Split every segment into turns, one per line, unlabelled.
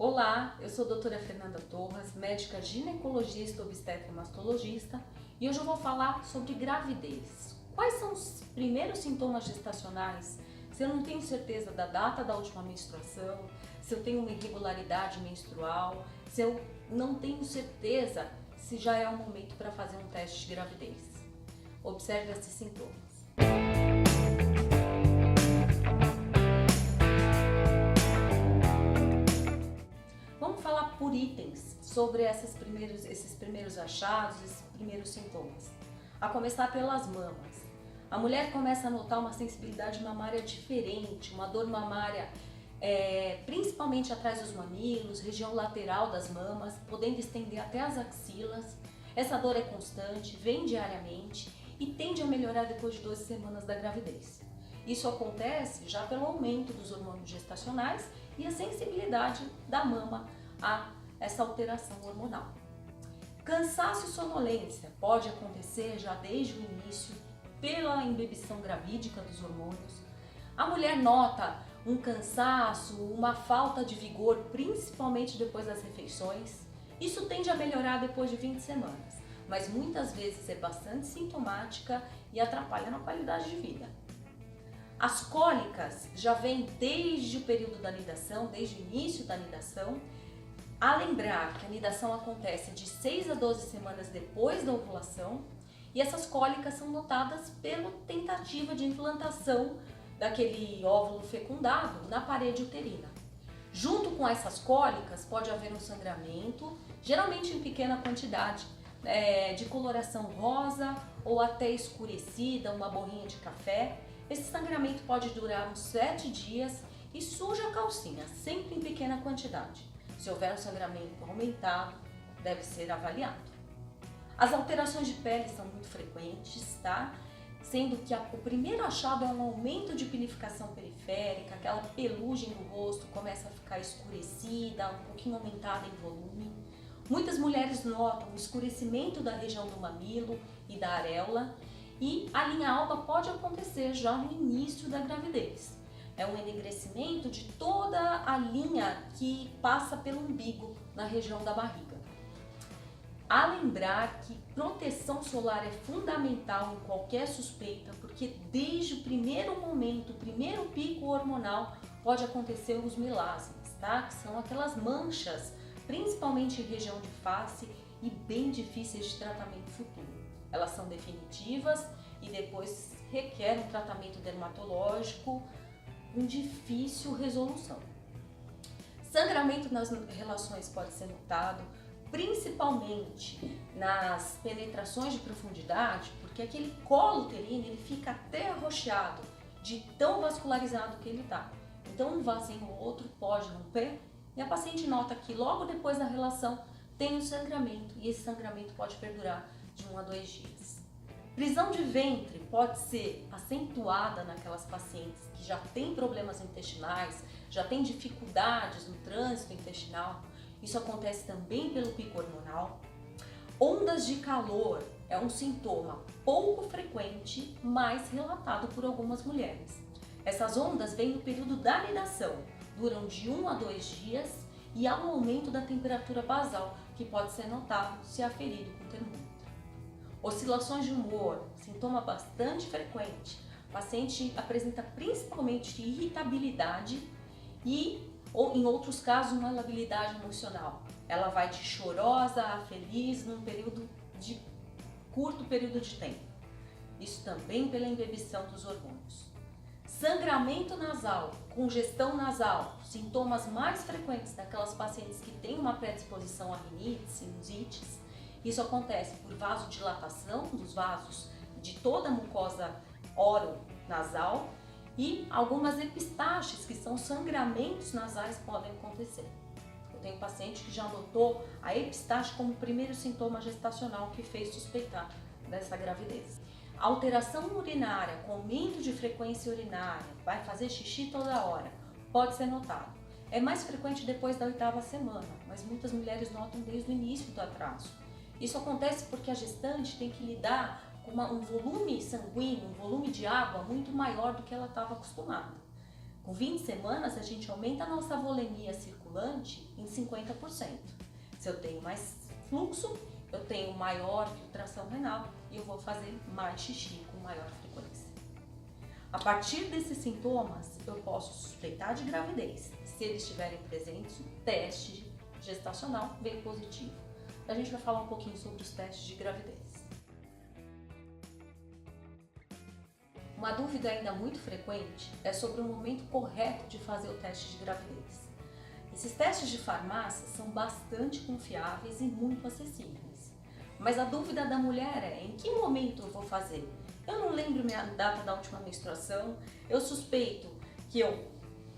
Olá, eu sou a doutora Fernanda Torres, médica ginecologista, obstetra e mastologista, e hoje eu vou falar sobre gravidez. Quais são os primeiros sintomas gestacionais se eu não tenho certeza da data da última menstruação, se eu tenho uma irregularidade menstrual, se eu não tenho certeza se já é o momento para fazer um teste de gravidez? Observe esses sintomas. Vamos falar por itens sobre esses primeiros achados, esses primeiros sintomas. A começar pelas mamas. A mulher começa a notar uma sensibilidade mamária diferente, uma dor mamária principalmente atrás dos mamilos, região lateral das mamas, podendo estender até as axilas. Essa dor é constante, vem diariamente e tende a melhorar depois de 12 semanas da gravidez. Isso acontece já pelo aumento dos hormônios gestacionais e a sensibilidade da mama a essa alteração hormonal. Cansaço e sonolência pode acontecer já desde o início pela embebição gravídica dos hormônios. A mulher nota um cansaço, uma falta de vigor, principalmente depois das refeições. Isso tende a melhorar depois de 20 semanas, mas muitas vezes é bastante sintomática e atrapalha na qualidade de vida. As cólicas já vêm desde o período da anidação, desde o início da anidação. A lembrar que a anidação acontece de 6 a 12 semanas depois da ovulação e essas cólicas são notadas pela tentativa de implantação daquele óvulo fecundado na parede uterina. Junto com essas cólicas pode haver um sangramento, geralmente em pequena quantidade, de coloração rosa ou até escurecida, uma borrinha de café. Esse sangramento pode durar uns 7 dias e suja a calcinha, sempre em pequena quantidade. Se houver um sangramento aumentado, deve ser avaliado. As alterações de pele são muito frequentes, tá? Sendo que o primeiro achado é um aumento de pinificação periférica, aquela pelugem do rosto começa a ficar escurecida, um pouquinho aumentada em volume. Muitas mulheres notam o escurecimento da região do mamilo e da areola. E a linha alba pode acontecer já no início da gravidez. É um enegrecimento de toda a linha que passa pelo umbigo na região da barriga. A lembrar que proteção solar é fundamental em qualquer suspeita, porque desde o primeiro momento, o primeiro pico hormonal, pode acontecer os melasmas, tá? Que são aquelas manchas, principalmente em região de face e bem difíceis de tratamento futuro. Elas são definitivas e depois requerem um tratamento dermatológico com difícil resolução. Sangramento nas relações pode ser notado, principalmente nas penetrações de profundidade, porque aquele colo uterino ele fica até arroxeado de tão vascularizado que ele está. Então um vasinho ou outro pode romper e a paciente nota que logo depois da relação tem um sangramento e esse sangramento pode perdurar de 1 a 2 dias. Prisão de ventre pode ser acentuada naquelas pacientes que já têm problemas intestinais, já têm dificuldades no trânsito intestinal. Isso acontece também pelo pico hormonal. Ondas de calor é um sintoma pouco frequente, mas relatado por algumas mulheres. Essas ondas vêm no período da anidação, duram de 1 a 2 dias e há um aumento da temperatura basal que pode ser notado se aferido com termômetro. Oscilações de humor, sintoma bastante frequente. O paciente apresenta principalmente irritabilidade e, ou em outros casos, uma labilidade emocional. Ela vai de chorosa a feliz num curto período de tempo. Isso também pela embebição dos hormônios. Sangramento nasal, congestão nasal, sintomas mais frequentes daquelas pacientes que têm uma predisposição a rinite, sinusites. Isso acontece por vasodilatação dos vasos de toda a mucosa oronasal e algumas epistaxes, que são sangramentos nasais, podem acontecer. Eu tenho paciente que já notou a epistaxe como o primeiro sintoma gestacional que fez suspeitar dessa gravidez. Alteração urinária, com aumento de frequência urinária, vai fazer xixi toda hora, pode ser notado. É mais frequente depois da 8ª semana, mas muitas mulheres notam desde o início do atraso. Isso acontece porque a gestante tem que lidar com um volume sanguíneo, um volume de água muito maior do que ela estava acostumada. Com 20 semanas, a gente aumenta a nossa volemia circulante em 50%. Se eu tenho mais fluxo, eu tenho maior filtração renal e eu vou fazer mais xixi com maior frequência. A partir desses sintomas, eu posso suspeitar de gravidez. Se eles estiverem presentes, o teste gestacional vem positivo. A gente vai falar um pouquinho sobre os testes de gravidez. Uma dúvida ainda muito frequente é sobre o momento correto de fazer o teste de gravidez. Esses testes de farmácia são bastante confiáveis e muito acessíveis. Mas a dúvida da mulher é: em que momento eu vou fazer? Eu não lembro minha data da última menstruação, eu suspeito que eu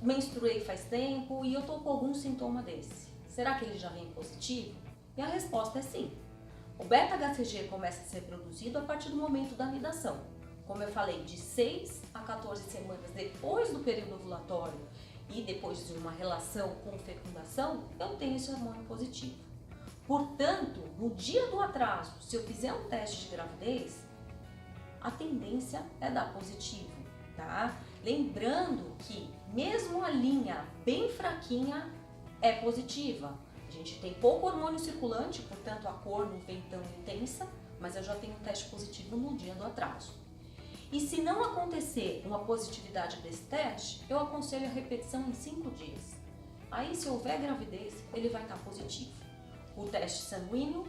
menstruei faz tempo e eu estou com algum sintoma desse. Será que ele já vem positivo? E a resposta é sim. O beta-HCG começa a ser produzido a partir do momento da anidação. Como eu falei, de 6 a 14 semanas depois do período ovulatório e depois de uma relação com fecundação, eu tenho esse hormônio positivo. Portanto, no dia do atraso, se eu fizer um teste de gravidez, a tendência é dar positivo, tá? Lembrando que mesmo a linha bem fraquinha é positiva. A gente tem pouco hormônio circulante, portanto a cor não vem tão intensa, mas eu já tenho um teste positivo no dia do atraso. E se não acontecer uma positividade desse teste, eu aconselho a repetição em 5 dias. Aí, se houver gravidez, ele vai estar positivo. O teste sanguíneo,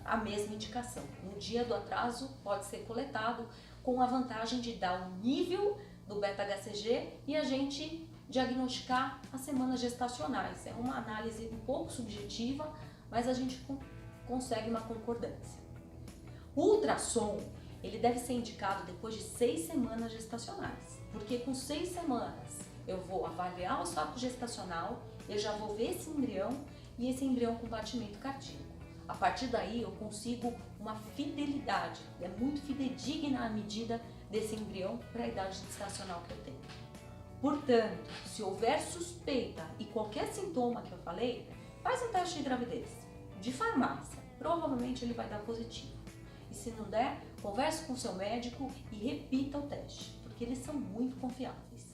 a mesma indicação. No dia do atraso, pode ser coletado com a vantagem de dar o nível do beta-HCG e a gente diagnosticar as semanas gestacionais. É uma análise um pouco subjetiva, mas a gente consegue uma concordância. O ultrassom, ele deve ser indicado depois de 6 semanas gestacionais, porque com 6 semanas eu vou avaliar o saco gestacional, eu já vou ver esse embrião e esse embrião com batimento cardíaco. A partir daí eu consigo uma fidelidade, é muito fidedigna a medida desse embrião para a idade gestacional que eu tenho. Portanto, se houver suspeita e qualquer sintoma que eu falei, faz um teste de gravidez de farmácia, provavelmente ele vai dar positivo. E se não der, converse com o seu médico e repita o teste, porque eles são muito confiáveis.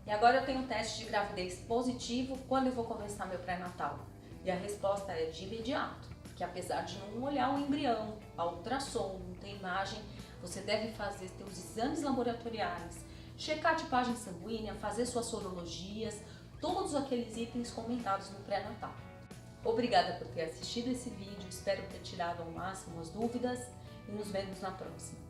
E agora eu tenho um teste de gravidez positivo, quando eu vou começar meu pré-natal? E a resposta é de imediato, porque apesar de não olhar o embrião, a ultrassom, não ter imagem, você deve fazer seus exames laboratoriais, checar a tipagem sanguínea, fazer suas sorologias, todos aqueles itens comentados no pré-natal. Obrigada por ter assistido esse vídeo, espero ter tirado ao máximo as dúvidas e nos vemos na próxima.